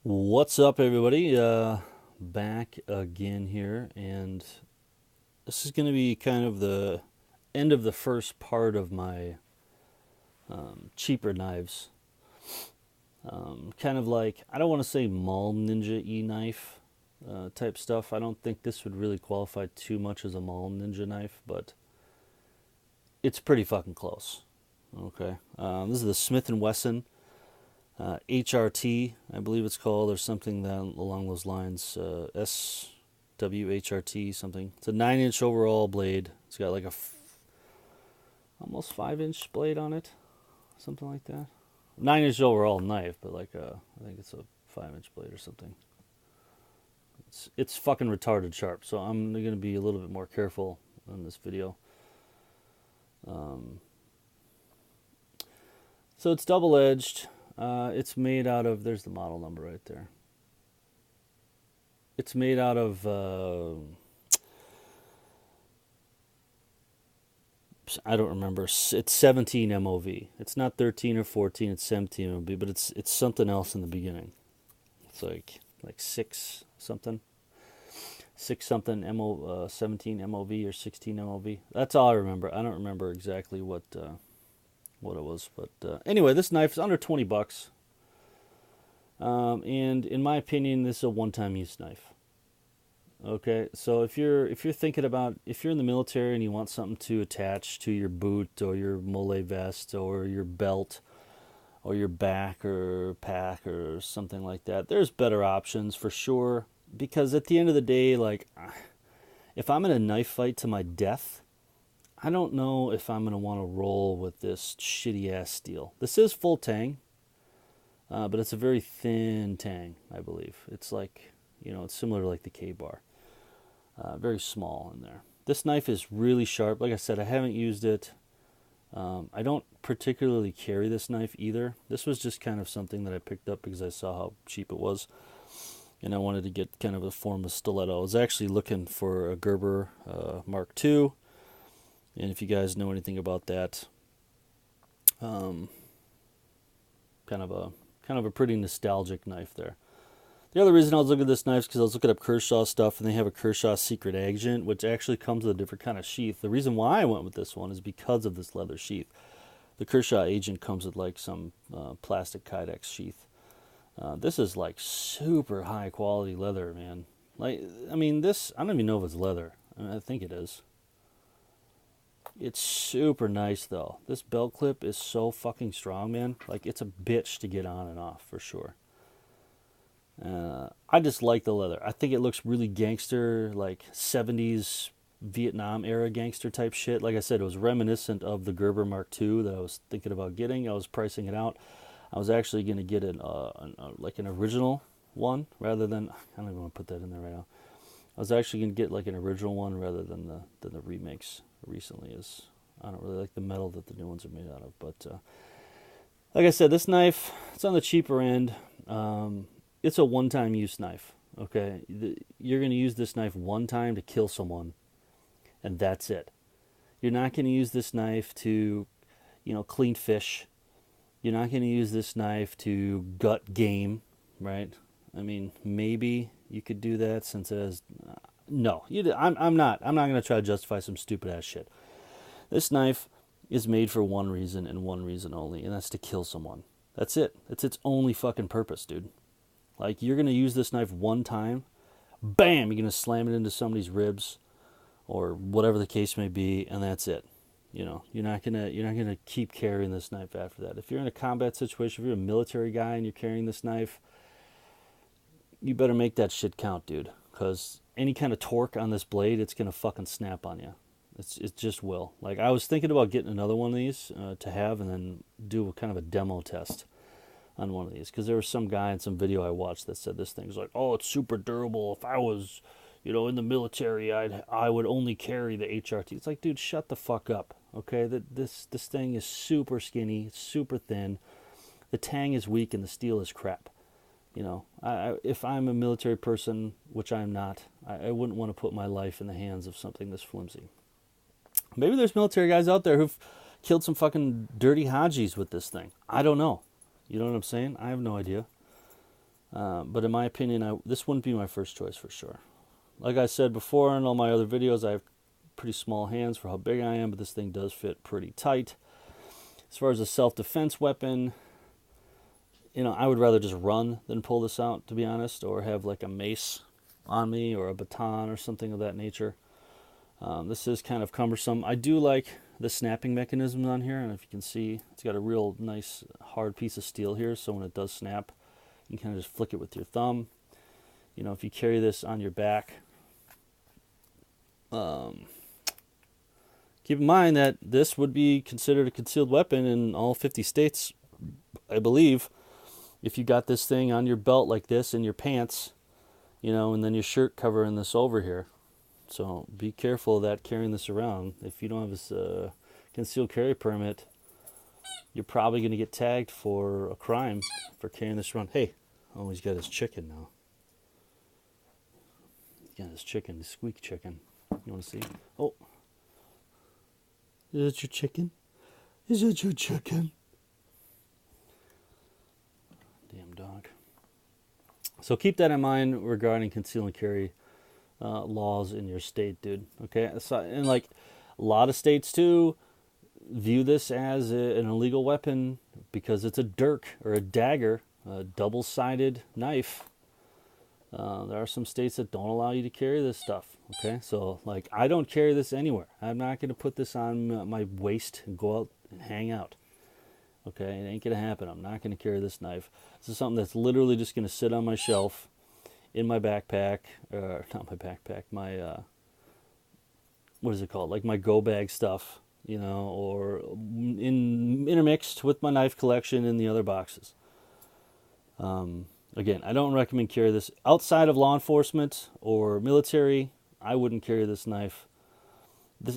What's up, everybody? Back again here, and this is going to be kind of the end of the first part of my cheaper knives. Kind of like, I don't want to say mall ninja e-knife type stuff. I don't think this would really qualify too much as a mall ninja knife, but it's pretty fucking close. Okay, this is the Smith & Wesson H.R.T, I believe it's called, or something that along those lines. SWHRT something. It's a 9-inch overall blade. It's got like a almost 5-inch blade on it, something like that. 9-inch overall knife, but like I think it's a 5-inch blade or something. It's fucking retarded sharp, so I'm gonna be a little bit more careful in this video. So it's double-edged. It's made out of, there's the model number right there. It's made out of, I don't remember. It's 17 MOV. It's not 13 or 14, it's 17 MOV, but it's something else in the beginning. It's like 6 something. 6 something 17 MOV or 16 MOV. That's all I remember. I don't remember exactly what it was, but anyway, this knife is under $20, and in my opinion, this is a one-time use knife. Okay, so if you're thinking about, if you're in the military and you want something to attach to your boot or your mole vest or your belt or your back or pack or something like that, there's better options for sure. Because at the end of the day, like, if I'm in a knife fight to my death, I don't know if I'm going to want to roll with this shitty-ass steel. This is full tang, but it's a very thin tang, I believe. It's like, it's similar to like the K-bar. Very small in there. This knife is really sharp. Like I said, I haven't used it. I don't particularly carry this knife either. This was just kind of something that I picked up because I saw how cheap it was. And I wanted to get kind of a form of stiletto. I was actually looking for a Gerber Mark II. And if you guys know anything about that, kind of a pretty nostalgic knife there. The other reason I was looking at this knife is because I was looking up Kershaw stuff, and they have a Kershaw Secret Agent, which actually comes with a different kind of sheath. The reason why I went with this one is because of this leather sheath. The Kershaw Agent comes with like some plastic Kydex sheath. This is like super high quality leather, man. Like, I mean, this, I don't even know if it's leather. I think it is. It's super nice, though. This belt clip is so fucking strong, man. Like, it's a bitch to get on and off, for sure. I just like the leather. I think it looks really gangster, like 70s Vietnam-era gangster type shit. Like I said, it was reminiscent of the Gerber Mark II that I was thinking about getting. I was pricing it out. I was actually going to get an original one, rather than, I don't even want to put that in there right now. I was actually going to get like an original one rather than the remakes recently. Is, I don't really like the metal that the new ones are made out of. But like I said, this knife, it's on the cheaper end. It's a one-time use knife. Okay, you're going to use this knife one time to kill someone, and that's it. You're not going to use this knife to, clean fish. You're not going to use this knife to gut game, right? I mean, maybe you could do that since it has... no, I'm not going to try to justify some stupid-ass shit. This knife is made for one reason and one reason only, and that's to kill someone. That's it. It's its only fucking purpose, dude. Like, you're going to use this knife one time, bam, you're going to slam it into somebody's ribs or whatever the case may be, and that's it. You're not gonna keep carrying this knife after that. If you're in a combat situation, if you're a military guy and you're carrying this knife, you better make that shit count, dude. Because any kind of torque on this blade, it's gonna fucking snap on you. It just will. Like, I was thinking about getting another one of these to have, and then do kind of a demo test on one of these. Because there was some guy in some video I watched that said this thing's like, oh, it's super durable. If I was, in the military, I would only carry the H.R.T. It's like, dude, shut the fuck up. Okay, this thing is super skinny, it's super thin. The tang is weak and the steel is crap. If I'm a military person, which I'm not, I wouldn't want to put my life in the hands of something this flimsy. Maybe there's military guys out there who've killed some fucking dirty Hajis with this thing. I don't know. You know what I'm saying? I have no idea. But in my opinion, this wouldn't be my first choice for sure. Like I said before in all my other videos, I have pretty small hands for how big I am, but this thing does fit pretty tight. As far as a self-defense weapon, I would rather just run than pull this out, to be honest, or have like a mace on me or a baton or something of that nature. This is kind of cumbersome. I do like the snapping mechanism on here, and if you can see, it's got a real nice hard piece of steel here, so when it does snap, you can kind of just flick it with your thumb. If you carry this on your back, keep in mind that this would be considered a concealed weapon in all 50 states, I believe. If you got this thing on your belt like this in your pants, and then your shirt covering this over here. So be careful of that, carrying this around. If you don't have this concealed carry permit, you're probably going to get tagged for a crime for carrying this around. Hey, oh, he's got his chicken now. He's got his chicken, his squeak chicken. You want to see? Oh. Is that your chicken? Is that your chicken? Damn dog. So keep that in mind regarding conceal and carry laws in your state, dude. Okay, so, and like a lot of states too view this as an illegal weapon because it's a dirk or a dagger, a double-sided knife. There are some states that don't allow you to carry this stuff. Okay, so like I don't carry this anywhere. I'm not going to put this on my waist and go out and hang out. Okay, it ain't going to happen. I'm not going to carry this knife. This is something that's literally just going to sit on my shelf in my backpack, not my backpack, my, what is it called? Like my go bag stuff, or intermixed with my knife collection in the other boxes. Again, I don't recommend carry this outside of law enforcement or military. I wouldn't carry this knife.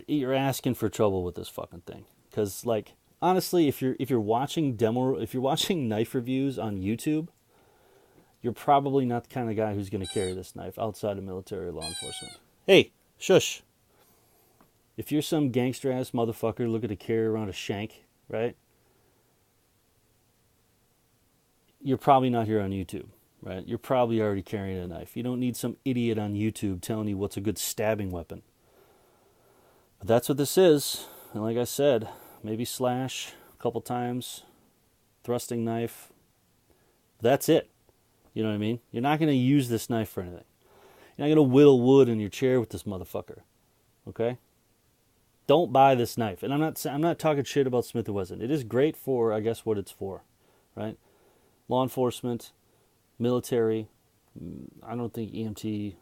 You're asking for trouble with this fucking thing. Because, like, honestly, if you're watching knife reviews on YouTube, you're probably not the kind of guy who's going to carry this knife outside of military or law enforcement. Hey, shush. If you're some gangster-ass motherfucker looking to carry around a shank, right? You're probably not here on YouTube, right? You're probably already carrying a knife. You don't need some idiot on YouTube telling you what's a good stabbing weapon. But that's what this is. And like I said, maybe slash a couple times, thrusting knife. That's it. You know what I mean? You're not going to use this knife for anything. You're not going to whittle wood in your chair with this motherfucker. Okay? Don't buy this knife. And I'm not talking shit about Smith & Wesson. It is great for, I guess, what it's for, right? Law enforcement, military, I don't think EMT,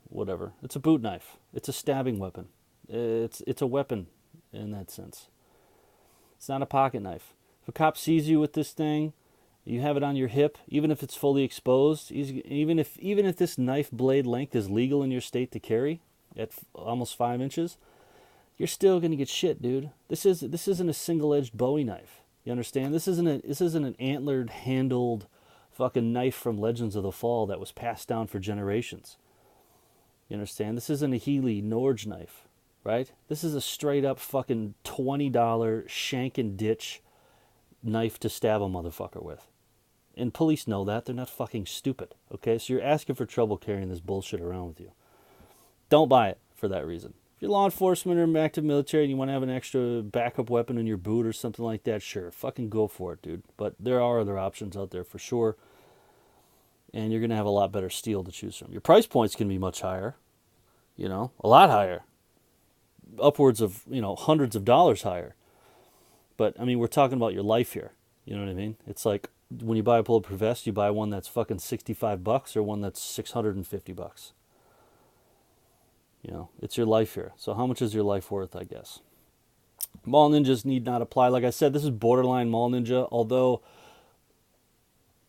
whatever. It's a boot knife. It's a stabbing weapon. It's a weapon in that sense. It's not a pocket knife. If a cop sees you with this thing, you have it on your hip, even if it's fully exposed, even if this knife blade length is legal in your state to carry at almost 5 inches, you're still gonna get shit, dude. This isn't a single-edged Bowie knife. You understand? This isn't an antlered, handled fucking knife from Legends of the Fall that was passed down for generations. You understand? This isn't a Healy Norge knife, right? This is a straight up fucking $20 shank and ditch knife to stab a motherfucker with. And police know that. They're not fucking stupid, okay? So you're asking for trouble carrying this bullshit around with you. Don't buy it for that reason. If you're law enforcement or active military and you want to have an extra backup weapon in your boot or something like that, sure, fucking go for it, dude. But there are other options out there for sure. And you're going to have a lot better steel to choose from. Your price point's going to be much higher, a lot higher. Upwards of, hundreds of dollars higher. But, I mean, we're talking about your life here. You know what I mean? It's like when you buy a bulletproof vest, you buy one that's fucking $65 or one that's $650. It's your life here. So how much is your life worth, I guess? Mall ninjas need not apply. Like I said, this is borderline mall ninja, although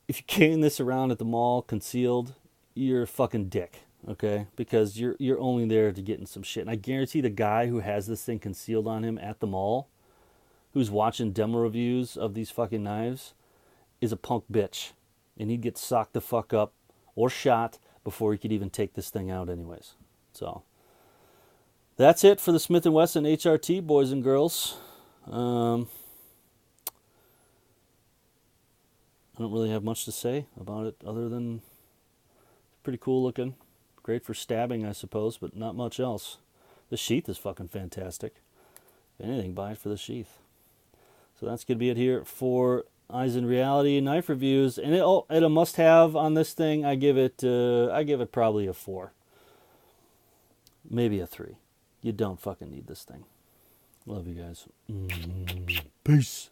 if you're carrying this around at the mall concealed, you're a fucking dick, okay? Because you're only there to get in some shit. And I guarantee the guy who has this thing concealed on him at the mall, who's watching demo reviews of these fucking knives, is a punk bitch. And he'd get socked the fuck up or shot before he could even take this thing out anyways. So that's it for the Smith & Wesson H.R.T, boys and girls. don't really have much to say about it other than pretty cool looking. Great for stabbing, I suppose, but not much else. The sheath is fucking fantastic. If anything, buy it for the sheath. So that's going to be it here for Eyes in Reality knife reviews. And it a must-have on this thing. I give it probably a 4. Maybe a 3. You don't fucking need this thing. Love you guys. Peace.